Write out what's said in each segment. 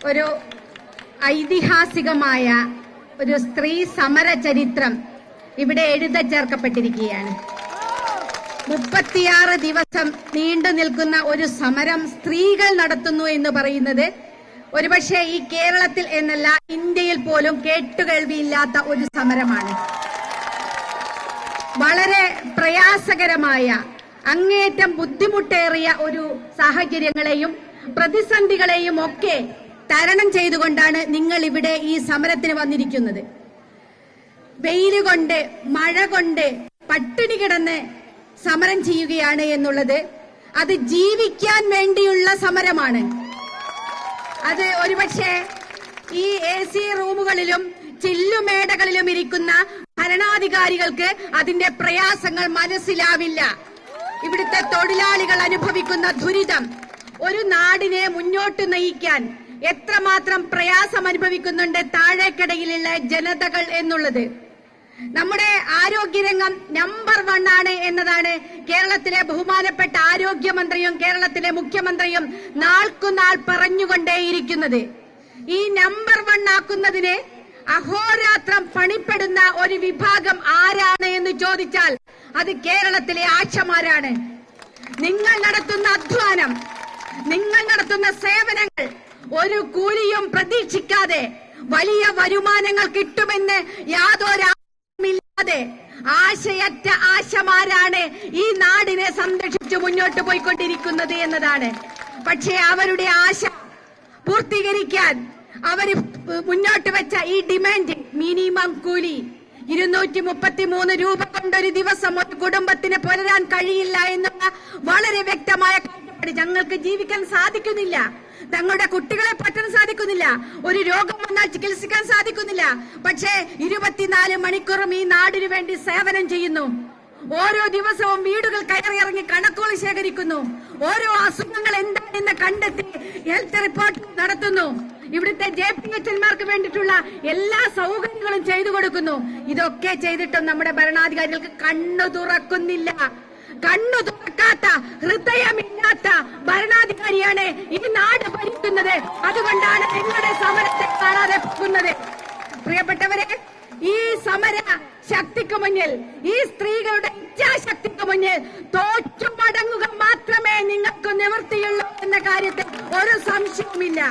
ഒരു ഐതിഹാസികമായ ഒരു സ്ത്രീ സമര ചരിത്രം ഇവിടെ ചേർക്കപ്പെട്ടിരിക്കുകയാണ്. 36 ദിവസം നീണ്ടു നിൽക്കുന്ന ഒരു സമരം സ്ത്രീകൾ നടത്തുന്നു എന്ന് പറയുന്നത് ഒരുപക്ഷെ ഈ കേരളത്തിൽ എന്നല്ല ഇന്ത്യയിൽ പോലും കേട്ടുകേൾവിയില്ലാത്ത ഒരു സമരമാണ്. വളരെ പ്രയാസകരമായ അങ്ങേയറ്റം ബുദ്ധിമുട്ടേറിയ ഒരു സാഹചര്യങ്ങളെയും പ്രതിസന്ധികളെയും ഒക്കെ തരണം ചെയ്തുകൊണ്ടാണ് നിങ്ങൾ ഇവിടെ ഈ സമരത്തിന് വന്നിരിക്കുന്നത്. വെയിലുകൊണ്ട് മഴ കൊണ്ട് പട്ടിണി കിടന്ന് സമരം ചെയ്യുകയാണ് എന്നുള്ളത് അത് ജീവിക്കാൻ വേണ്ടിയുള്ള സമരമാണ്. അത് ഒരുപക്ഷെ ഈ AC റൂമുകളിലും ചില്ലുമേടകളിലും ഇരിക്കുന്ന ഭരണാധികാരികൾക്ക് അതിന്റെ പ്രയാസങ്ങൾ മനസ്സിലാവില്ല. ഇവിടുത്തെ തൊഴിലാളികൾ അനുഭവിക്കുന്ന ദുരിതം, ഒരു നാടിനെ മുന്നോട്ട് നയിക്കാൻ എത്രമാത്രം പ്രയാസം അനുഭവിക്കുന്നുണ്ട് താഴേക്കിടയിലുള്ള ജനതകൾ എന്നുള്ളത്. നമ്മുടെ ആരോഗ്യരംഗം നമ്പർ 1 ആണ് എന്നതാണ് കേരളത്തിലെ ബഹുമാനപ്പെട്ട ആരോഗ്യമന്ത്രിയും കേരളത്തിലെ മുഖ്യമന്ത്രിയും നാൾക്കുനാൾ പറഞ്ഞുകൊണ്ടേയിരിക്കുന്നത്. ഈ നമ്പർ 1 ആക്കുന്നതിന് അഹോരാത്രം പണിപ്പെടുന്ന ഒരു വിഭാഗം ആരാണ് എന്ന് ചോദിച്ചാൽ അത് കേരളത്തിലെ ആശമാരാണ്. നിങ്ങൾ നടത്തുന്ന അധ്വാനം, നിങ്ങൾ നടത്തുന്ന സേവനങ്ങൾ ഒരു കൂലിയും പ്രതീക്ഷിക്കാതെ വലിയ വരുമാനങ്ങൾ കിട്ടുമെന്ന് യാതൊരു ആശയമില്ലാതെ ആശയറ്റ ആശമാരാണ് ഈ നാടിനെ സംരക്ഷിച്ചു മുന്നോട്ട് പോയിക്കൊണ്ടിരിക്കുന്നത് എന്നതാണ്. പക്ഷേ അവരുടെ ആശ പൂർത്തീകരിക്കാൻ അവർ മുന്നോട്ട് വെച്ച ഈ ഡിമാൻഡ് മിനിമം കൂലി 233 രൂപ കൊണ്ടൊരു ദിവസം ഒരു കുടുംബത്തിന് പുലരാൻ കഴിയില്ല എന്നുള്ള വളരെ വ്യക്തമായ കാഴ്ചപ്പാട്. ഞങ്ങൾക്ക് ജീവിക്കാൻ സാധിക്കുന്നില്ല, തങ്ങളുടെ കുട്ടികളെ പറ്റാൻ സാധിക്കുന്നില്ല, ഒരു രോഗം വന്നാൽ ചികിത്സിക്കാൻ സാധിക്കുന്നില്ല. പക്ഷേ 24 മണിക്കൂറും ഈ നാടിനു വേണ്ടി സേവനം ചെയ്യുന്നു. ഓരോ ദിവസവും വീടുകൾ കയറിയിറങ്ങി കണക്കുകൾ ശേഖരിക്കുന്നു. ഓരോ അസുഖങ്ങൾ എന്താണെന്ന് കണ്ടെത്തി ഹെൽത്ത് റിപ്പോർട്ട് നടത്തുന്നു. ഇവിടുത്തെ JPHന്മാർക്ക് വേണ്ടിയിട്ടുള്ള എല്ലാ സൗകര്യങ്ങളും ചെയ്തു കൊടുക്കുന്നു. ഇതൊക്കെ ചെയ്തിട്ടും നമ്മുടെ ഭരണാധികാരികൾക്ക് കണ്ണു തുറക്കുന്നില്ല. കണ്ണു തുറക്കാത്ത, ഹൃദയമില്ലാത്ത ഭരണാധികാരിയാണ് ഈ നാട് ഭരിക്കുന്നത്. അതുകൊണ്ടാണ് നിങ്ങളുടെ സമരത്തെ കാണാതെ പോകുന്നത്. പ്രിയപ്പെട്ടവരെ, ഈ സമര ശക്തിക്ക് മുന്നിൽ, ഈ സ്ത്രീകളുടെ ഇച്ഛാശക്തിക്ക് മുന്നിൽ തോറ്റു മടങ്ങുക മാത്രമേ നിങ്ങൾക്ക് നിവൃത്തിയുള്ളൂ എന്ന കാര്യത്തിൽ ഒരു സംശയവുമില്ല.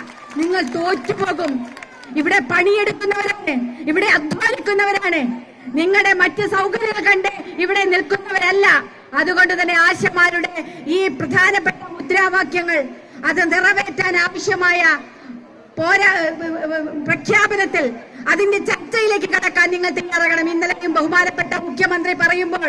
നിങ്ങൾ തോറ്റുപോകും. ഇവിടെ പണിയെടുക്കുന്നവരാണ്, ഇവിടെ അധ്വാനിക്കുന്നവരാണ്, നിങ്ങളുടെ മറ്റ് സൗകര്യങ്ങൾ കണ്ട് ഇവിടെ നിൽക്കുന്നവരല്ല. അതുകൊണ്ട് തന്നെ ആശമാരുടെ ഈ പ്രധാനപ്പെട്ട മുദ്രാവാക്യങ്ങൾ അത് നിറവേറ്റാൻ ആവശ്യമായ പ്രഖ്യാപനത്തിൽ അതിന്റെ ചർച്ചയിലേക്ക് കടക്കാൻ നിങ്ങൾ തയ്യാറാകണം. ഇന്നലെയും ബഹുമാനപ്പെട്ട മുഖ്യമന്ത്രി പറയുമ്പോൾ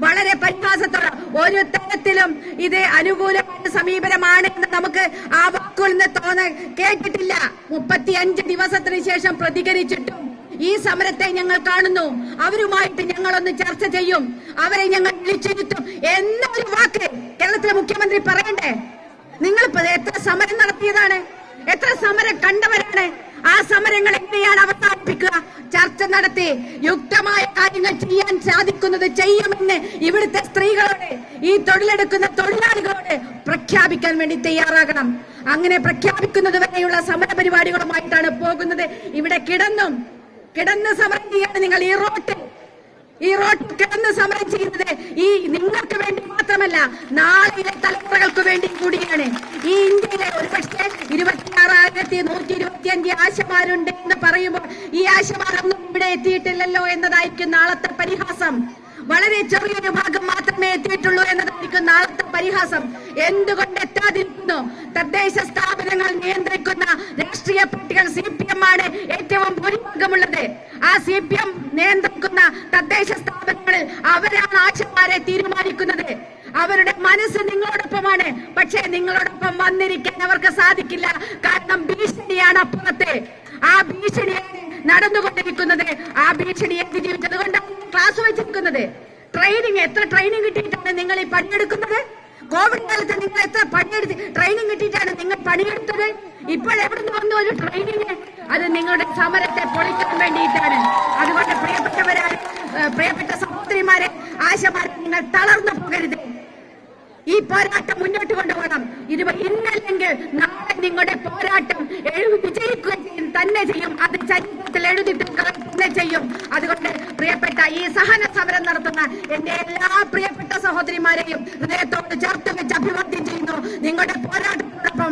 വളരെ പരിഹാസത്തോടെ ഒരു തരത്തിലും ഇത് അനുകൂലമായ സമീപനമാണ് എന്ന് നമുക്ക് ആ വാക്കുകളിൽ നിന്ന് കേട്ടിട്ടില്ല. 35 ദിവസത്തിന് ശേഷം പ്രതികരിച്ചിട്ടും ഈ സമരത്തെ ഞങ്ങൾ കാണുന്നു, അവരുമായിട്ട് ഞങ്ങളൊന്ന് ചർച്ച ചെയ്യും, അവരെ ഞങ്ങൾ വിളിച്ചിരുത്തും എന്നൊരു വാക്ക് കേരളത്തിലെ മുഖ്യമന്ത്രി പറയണ്ടേ? നിങ്ങൾ എത്ര സമരം നടത്തിയതാണ്, എത്ര സമരം കണ്ടവരാണ്? ആ സമരങ്ങൾ എങ്ങനെയാണ് അവസാനിപ്പിക്കുക? ചർച്ച നടത്തി യുക്തമായ കാര്യങ്ങൾ ചെയ്യാൻ സാധിക്കുന്നത് ചെയ്യുമെന്ന് ഇവിടുത്തെ സ്ത്രീകളോട്, ഈ തൊഴിലെടുക്കുന്ന തൊഴിലാളികളോട് പ്രഖ്യാപിക്കാൻ വേണ്ടി തയ്യാറാകണം. അങ്ങനെ പ്രഖ്യാപിക്കുന്നത് വരെയുള്ള സമര പരിപാടികളുമായിട്ടാണ് പോകുന്നത്. ഇവിടെ കിടന്ന് സമരം ചെയ്യാണ് നിങ്ങൾ. ഈ റോട്ടിൽ കിടന്ന് സമരം ചെയ്യുന്നത് ഈ നിങ്ങൾക്ക് വേണ്ടി മാത്രമല്ല, നാളെയിലെ തലമുറകൾക്ക് വേണ്ടി കൂടിയാണ്. ഈ ഇന്ത്യയിലെ ഒരുപക്ഷെ 26,125 ആശമാരുണ്ട് എന്ന് പറയുമ്പോൾ ഈ ആശമാരൊന്നും ഇവിടെ എത്തിയിട്ടില്ലല്ലോ എന്നതായിരിക്കും നാളത്തെ പരിഹാസം. വളരെ ചെറിയൊരു ഭാഗം മാത്രമേ എത്തിയിട്ടുള്ളൂ എന്നതായിരിക്കും നാളത്തെ പരിഹാസം. എന്തുകൊണ്ട് എത്താതിരിക്കുന്നു? തദ്ദേശ സ്ഥാപനങ്ങൾ നിയന്ത്രിക്കുന്ന രാഷ്ട്രീയ പാർട്ടികൾ CPM ആണ് ഏറ്റവും ഭൂരിഭാഗമുള്ളത്. ആ CPM നിയന്ത്രിക്കുന്ന തദ്ദേശ സ്ഥാപനങ്ങളിൽ അവരാണ് ആശമാരെ തീരുമാനിക്കുന്നത്. അവരുടെ മനസ്സ് നിങ്ങളോടൊപ്പമാണ്. പക്ഷേ നിങ്ങളോടൊപ്പം വന്നിരിക്കാൻ അവർക്ക് സാധിക്കില്ല. കാരണം ഭീഷണിയാണ് അപ്പുറത്ത്. ആ ഭീഷണിയാണ് നടന്നുകൊണ്ടിരിക്കുന്നത്. ആ ഭീഷണിയെ അതിജീവിച്ചത് കൊണ്ടാണ് ക്ലാസ് വെച്ചിരിക്കുന്നത്. എത്ര ട്രെയിനിങ് കിട്ടിയിട്ടാണ് നിങ്ങൾ ഈ പണിയെടുക്കുന്നത്? കോവിഡ് കാലത്ത് നിങ്ങൾ എത്ര ട്രെയിനിങ് കിട്ടിയിട്ടാണ് നിങ്ങൾ പണിയെടുത്തത്? ഇപ്പോഴെവിടുന്ന് വന്നു ഒരു ട്രെയിനിങ്? അത് നിങ്ങളുടെ സമരത്തെ പൊളിക്കാൻ വേണ്ടിയിട്ടാണ്. അതുകൊണ്ട് പ്രിയപ്പെട്ട സഹോദരിമാരെ, ആശമാരെ, നിങ്ങൾ തളർന്നു പോകരുത്. ഈ പോരാട്ടം മുന്നോട്ട് കൊണ്ടുപോകണം. ഇന്നല്ലെങ്കിൽ നാളെ നിങ്ങളുടെ പോരാട്ടം വിജയിക്കുകയും തന്നെ ചെയ്യും. അത് ചരിത്രത്തിൽ എഴുതിയിട്ടുക തന്നെ ചെയ്യും. അതുകൊണ്ട് പ്രിയപ്പെട്ട ഈ സഹന സമരം നടത്തുന്ന എന്റെ എല്ലാ പ്രിയപ്പെട്ട സഹോദരിമാരെയും ഹൃദയത്തോട് ചേർത്ത് വെച്ച് അഭിവാദ്യം ചെയ്യുന്നു. നിങ്ങളുടെ പോരാട്ടത്തോടൊപ്പം